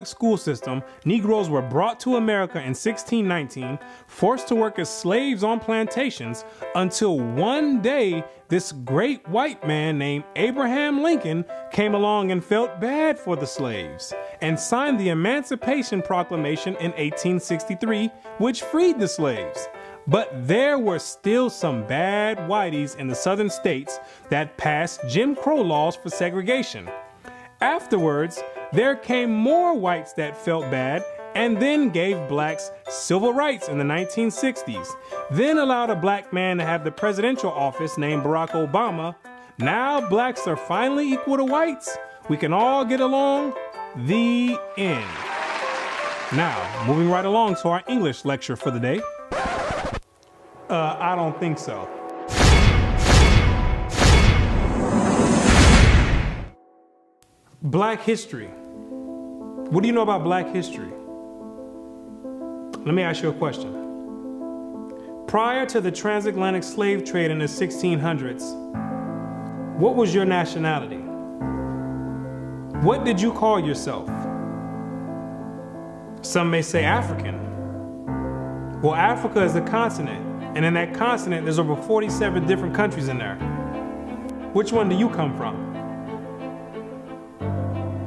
school system, Negroes were brought to America in 1619, forced to work as slaves on plantations, until one day this great white man named Abraham Lincoln came along and felt bad for the slaves and signed the Emancipation Proclamation in 1863, which freed the slaves. But there were still some bad whiteys in the southern states that passed Jim Crow laws for segregation. Afterwards, there came more whites that felt bad and then gave blacks civil rights in the 1960s, then allowed a black man to have the presidential office named Barack Obama. Now blacks are finally equal to whites. We can all get along. The end. Now, moving right along to our English lecture for the day. I don't think so. Black history. What do you know about black history? Let me ask you a question. Prior to the transatlantic slave trade in the 1600s, what was your nationality? What did you call yourself? Some may say African. Well, Africa is a continent, and in that continent, there's over 47 different countries in there. Which one do you come from?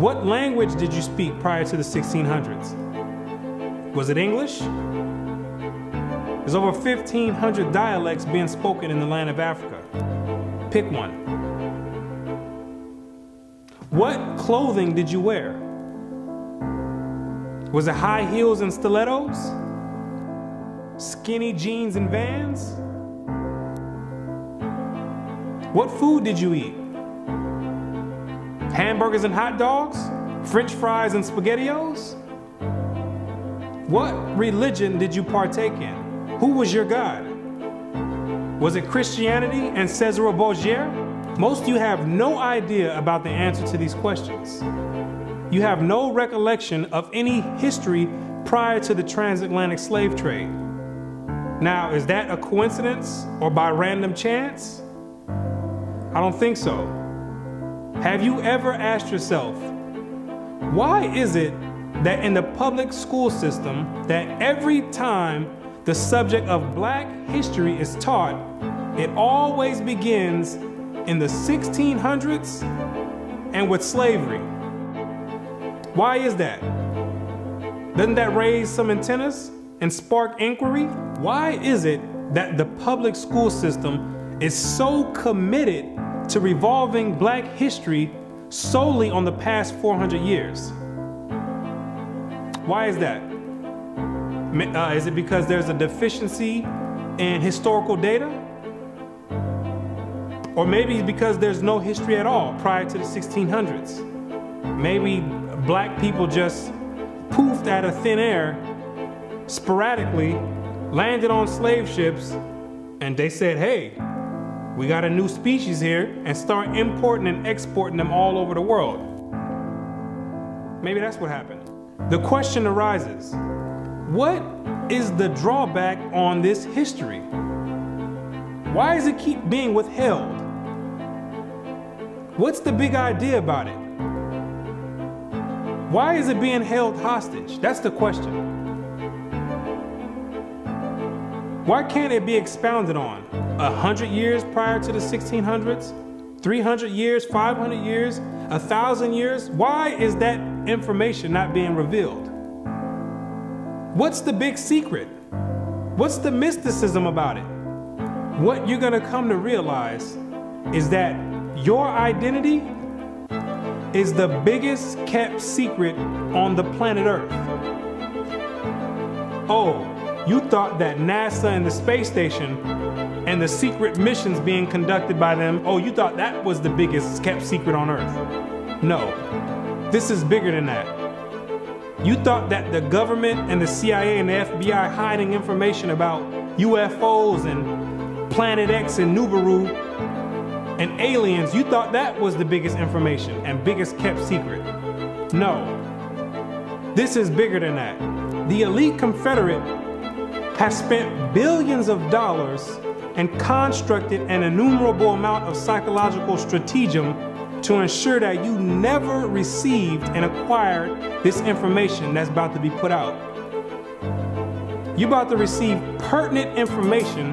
What language did you speak prior to the 1600s? Was it English? There's over 1,500 dialects being spoken in the land of Africa. Pick one. What clothing did you wear? Was it high heels and stilettos? Skinny jeans and Vans? What food did you eat? Hamburgers and hot dogs? French fries and SpaghettiOs? What religion did you partake in? Who was your God? Was it Christianity and Cesare Borgia? Most of you have no idea about the answer to these questions. You have no recollection of any history prior to the transatlantic slave trade. Now, is that a coincidence or by random chance? I don't think so. Have you ever asked yourself, why is it that in the public school system that every time the subject of black history is taught, it always begins in the 1600s and with slavery? Why is that? Doesn't that raise some antennas and spark inquiry? Why is it that the public school system is so committed to revolving black history solely on the past 400 years? Why is that? Is it because there's a deficiency in historical data? Or maybe because there's no history at all prior to the 1600s? Maybe black people just poofed out of thin air, sporadically, landed on slave ships, and they said, hey, we got a new species here, and start importing and exporting them all over the world. Maybe that's what happened. The question arises, what is the drawback on this history? Why does it keep being withheld? What's the big idea about it? Why is it being held hostage? That's the question. Why can't it be expounded on? 100 years prior to the 1600s? 300 years, 500 years, 1,000 years? Why is that information not being revealed? What's the big secret? What's the mysticism about it? What you're gonna come to realize is that your identity is the biggest kept secret on the planet Earth. Oh, you thought that NASA and the space station and the secret missions being conducted by them, oh, you thought that was the biggest kept secret on Earth. No, this is bigger than that. You thought that the government and the CIA and the FBI hiding information about UFOs and Planet X and Nibiru and aliens, you thought that was the biggest information and biggest kept secret. No, this is bigger than that. The elite Confederate has spent billions of dollars and constructed an innumerable amount of psychological stratagem to ensure that you never received and acquired this information that's about to be put out. You're about to receive pertinent information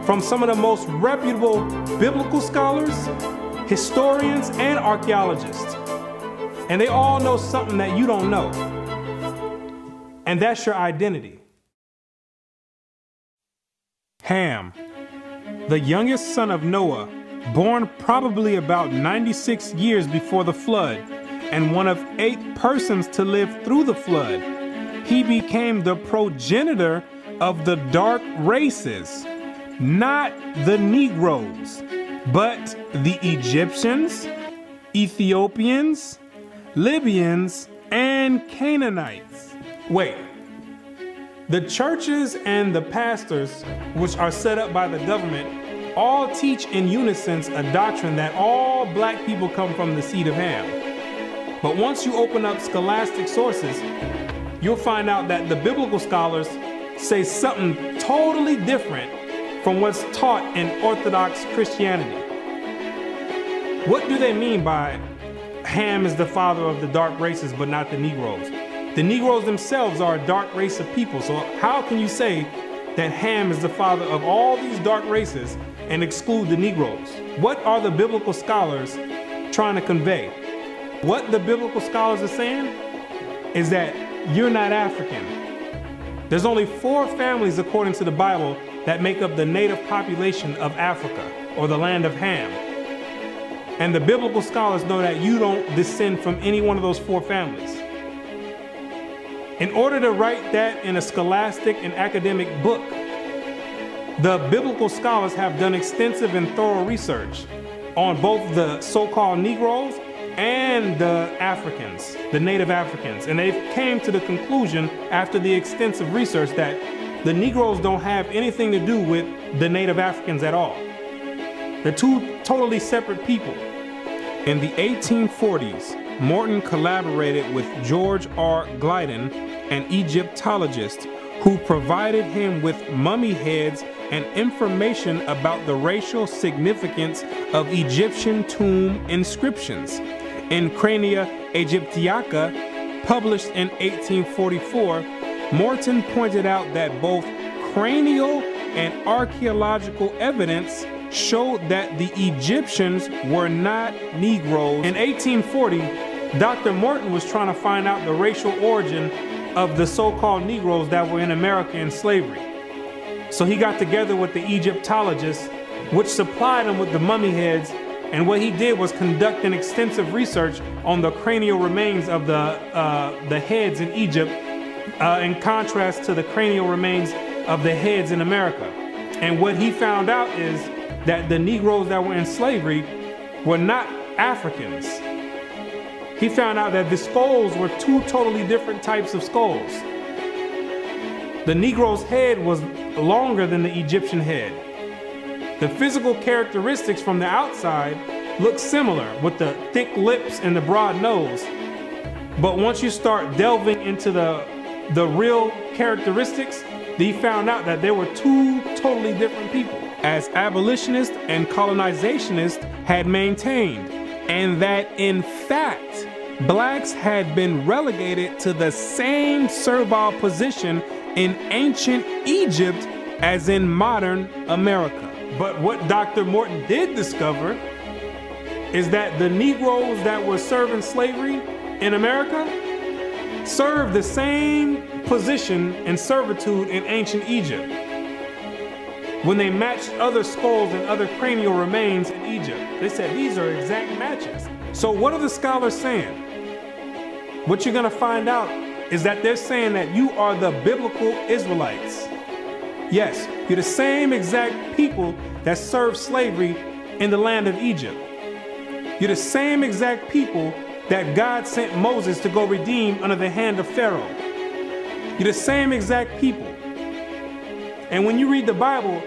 from some of the most reputable biblical scholars, historians, and archaeologists. And they all know something that you don't know. And that's your identity. Ham, the youngest son of Noah, born probably about 96 years before the flood, and one of 8 persons to live through the flood. He became the progenitor of the dark races, not the Negroes, but the Egyptians, Ethiopians, Libyans, and Canaanites. Wait, the churches and the pastors, which are set up by the government, all teach in unison a doctrine that all black people come from the seed of Ham. But once you open up scholastic sources, you'll find out that the biblical scholars say something totally different from what's taught in Orthodox Christianity. What do they mean by Ham is the father of the dark races but not the Negroes? The Negroes themselves are a dark race of people, so how can you say that Ham is the father of all these dark races and exclude the Negroes? What are the biblical scholars trying to convey? What the biblical scholars are saying is that you're not African. There's only 4 families, according to the Bible, that make up the native population of Africa, or the land of Ham. And the biblical scholars know that you don't descend from any one of those 4 families. In order to write that in a scholastic and academic book, the biblical scholars have done extensive and thorough research on both the so-called Negroes and the Africans, the native Africans. And they came to the conclusion after the extensive research that the Negroes don't have anything to do with the native Africans at all. They're 2 totally separate people. In the 1840s, Morton collaborated with George R. Gliddon, an Egyptologist, who provided him with mummy heads and information about the racial significance of Egyptian tomb inscriptions. In Crania Aegyptiaca, published in 1844, Morton pointed out that both cranial and archaeological evidence showed that the Egyptians were not Negroes. In 1840, Dr. Morton was trying to find out the racial origin of the so-called Negroes that were in America in slavery. So he got together with the Egyptologists, which supplied him with the mummy heads, and what he did was conduct an extensive research on the cranial remains of the heads in Egypt, in contrast to the cranial remains of the heads in America. And what he found out is that the Negroes that were in slavery were not Africans. He found out that the skulls were 2 totally different types of skulls. The Negro's head was longer than the Egyptian head. The physical characteristics from the outside look similar, with the thick lips and the broad nose. But once you start delving into the real characteristics, he found out that there were 2 totally different people, as abolitionists and colonizationists had maintained, and that in fact, blacks had been relegated to the same servile position in ancient Egypt as in modern America. But what Dr. Morton did discover is that the Negroes that were serving slavery in America served the same position and servitude in ancient Egypt when they matched other skulls and other cranial remains in Egypt. They said these are exact matches. So what are the scholars saying? What you're gonna find out is that they're saying that you are the biblical Israelites. Yes, you're the same exact people that served slavery in the land of Egypt. You're the same exact people that God sent Moses to go redeem under the hand of Pharaoh. You're the same exact people. And when you read the Bible,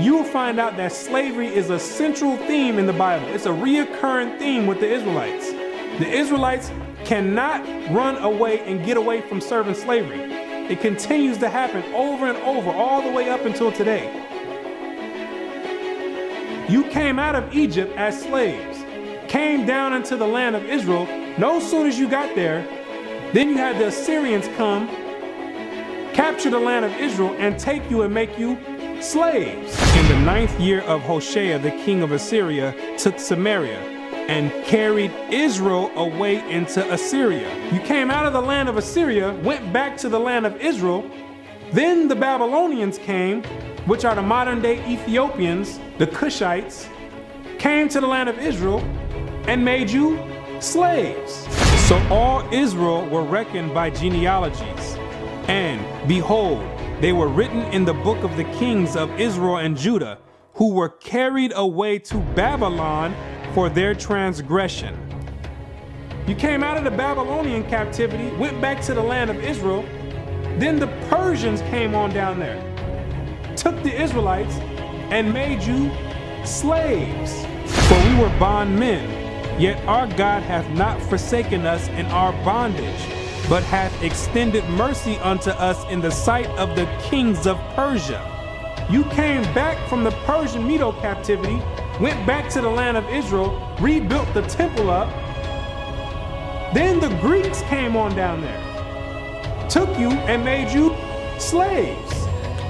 you'll find out that slavery is a central theme in the Bible. It's a reoccurring theme with the Israelites. The Israelites cannot run away and get away from serving slavery. It continues to happen over and over, all the way up until today. You came out of Egypt as slaves. came down into the land of Israel. No sooner as you got there, then you had the Assyrians come, capture the land of Israel, and take you and make you slaves. In the 9th year of Hoshea, the king of Assyria took Samaria and carried Israel away into Assyria. You came out of the land of Assyria, went back to the land of Israel. Then the Babylonians came, which are the modern day Ethiopians, the Cushites, came to the land of Israel and made you slaves. So all Israel were reckoned by genealogies. And behold, they were written in the book of the kings of Israel and Judah, who were carried away to Babylon for their transgression. You came out of the Babylonian captivity, went back to the land of Israel. Then the Persians came on down there, took the Israelites and made you slaves. For we were bondmen, yet our God hath not forsaken us in our bondage, but hath extended mercy unto us in the sight of the kings of Persia. You came back from the Persian Medo captivity, went back to the land of Israel, rebuilt the temple up. Then the Greeks came on down there, took you and made you slaves,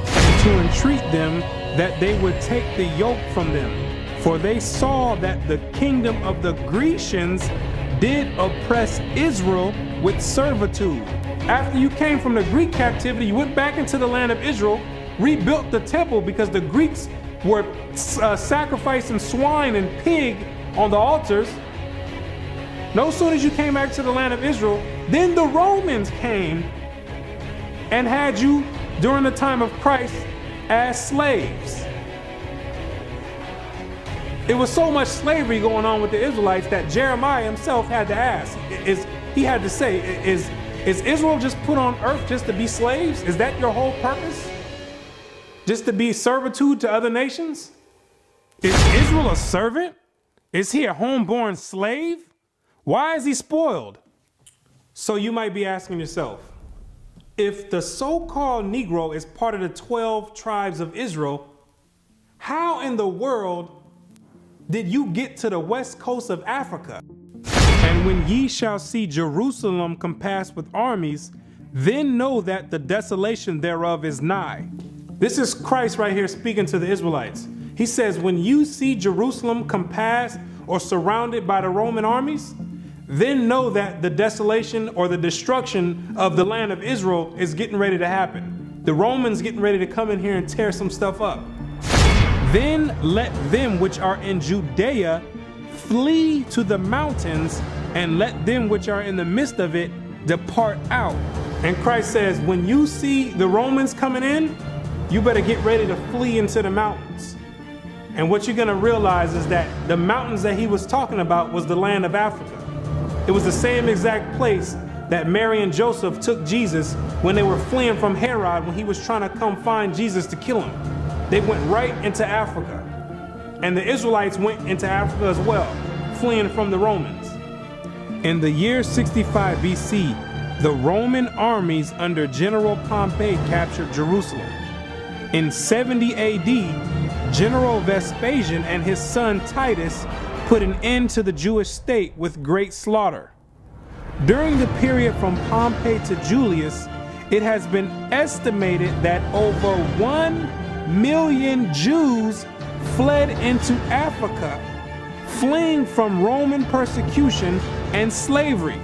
and to entreat them that they would take the yoke from them. For they saw that the kingdom of the Grecians did oppress Israel with servitude. After you came from the Greek captivity, you went back into the land of Israel, rebuilt the temple because the Greeks were sacrificing swine and pig on the altars. No sooner as you came back to the land of Israel, then the Romans came and had you during the time of Christ as slaves. It was so much slavery going on with the Israelites that Jeremiah himself had to ask, is Israel just put on earth just to be slaves? Is that your whole purpose? Just to be servitude to other nations? Is Israel a servant? Is he a homeborn slave? Why is he spoiled? So you might be asking yourself, if the so-called Negro is part of the 12 tribes of Israel, how in the world did you get to the west coast of Africa? And when ye shall see Jerusalem compassed with armies, then know that the desolation thereof is nigh. This is Christ right here speaking to the Israelites. He says, when you see Jerusalem compassed or surrounded by the Roman armies, then know that the desolation or the destruction of the land of Israel is getting ready to happen. The Romans getting ready to come in here and tear some stuff up. Then let them which are in Judea flee to the mountains, and let them which are in the midst of it depart out. And Christ says, when you see the Romans coming in, you better get ready to flee into the mountains. And what you're gonna realize is that the mountains that he was talking about was the land of Africa. It was the same exact place that Mary and Joseph took Jesus when they were fleeing from Herod when he was trying to come find Jesus to kill him. They went right into Africa. And the Israelites went into Africa as well, fleeing from the Romans. In the year 65 BC, the Roman armies under General Pompey captured Jerusalem. In 70 AD, General Vespasian and his son Titus put an end to the Jewish state with great slaughter. During the period from Pompey to Julius, it has been estimated that over 1 million Jews fled into Africa, fleeing from Roman persecution and slavery.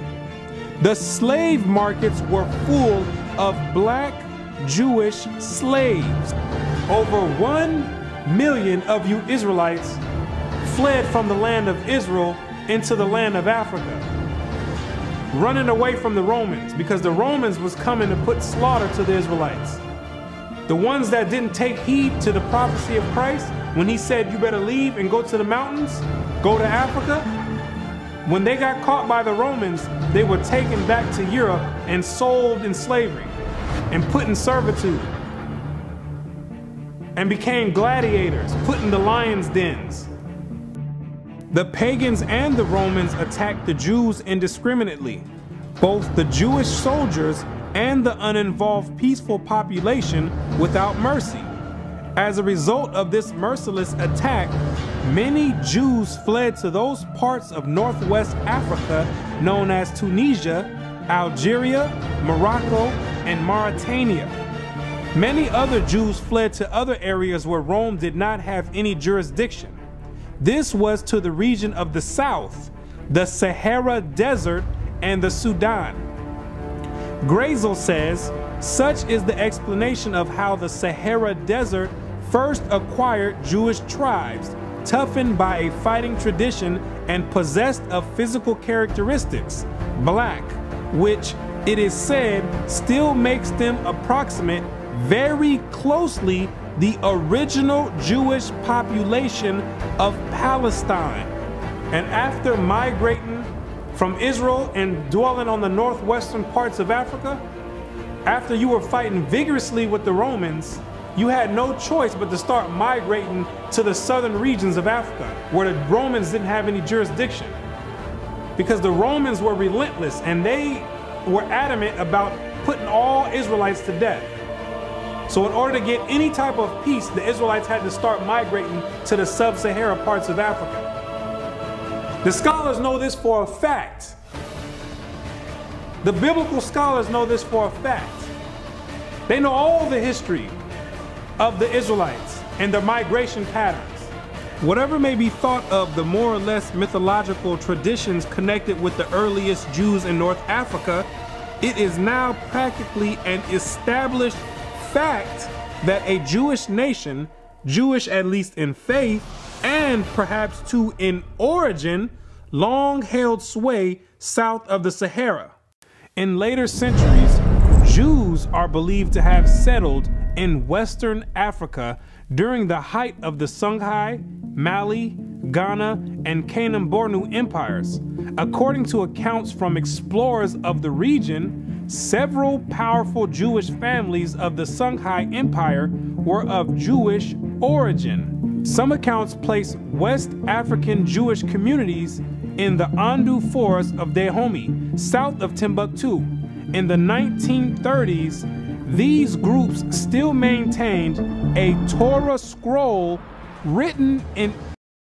The slave markets were full of black Jewish slaves. Over 1 million of you Israelites fled from the land of Israel into the land of Africa, running away from the Romans because the Romans was coming to put slaughter to the Israelites. The ones that didn't take heed to the prophecy of Christ when he said you better leave and go to the mountains, go to Africa, when they got caught by the Romans, they were taken back to Europe and sold in slavery and put in servitude and became gladiators, put in the lions' dens. The pagans and the Romans attacked the Jews indiscriminately. Both the Jewish soldiers and the uninvolved peaceful population without mercy. As a result of this merciless attack, many Jews fled to those parts of Northwest Africa known as Tunisia, Algeria, Morocco, and Mauritania. Many other Jews fled to other areas where Rome did not have any jurisdiction. This was to the region of the south, the Sahara Desert, and the Sudan. Grazel says, such is the explanation of how the Sahara Desert first acquired Jewish tribes, toughened by a fighting tradition and possessed of physical characteristics, black, which it is said still makes them approximate very closely the original Jewish population of Palestine. And after migrating from Israel and dwelling on the northwestern parts of Africa, after you were fighting vigorously with the Romans, you had no choice but to start migrating to the southern regions of Africa, where the Romans didn't have any jurisdiction. Because the Romans were relentless and they were adamant about putting all Israelites to death. So in order to get any type of peace, the Israelites had to start migrating to the sub-Sahara parts of Africa. The scholars know this for a fact. The biblical scholars know this for a fact. They know all the history of the Israelites and their migration patterns. Whatever may be thought of the more or less mythological traditions connected with the earliest Jews in North Africa, it is now practically an established fact that a Jewish nation, Jewish at least in faith, and perhaps too in origin, long held sway south of the Sahara. In later centuries, Jews are believed to have settled in Western Africa during the height of the Songhai, Mali, Ghana, and Kanem-Bornu empires. According to accounts from explorers of the region, several powerful Jewish families of the Songhai Empire were of Jewish origin. Some accounts place West African Jewish communities in the Andu Forest of Dahomey, south of Timbuktu. In the 1930s, these groups still maintained a Torah scroll written in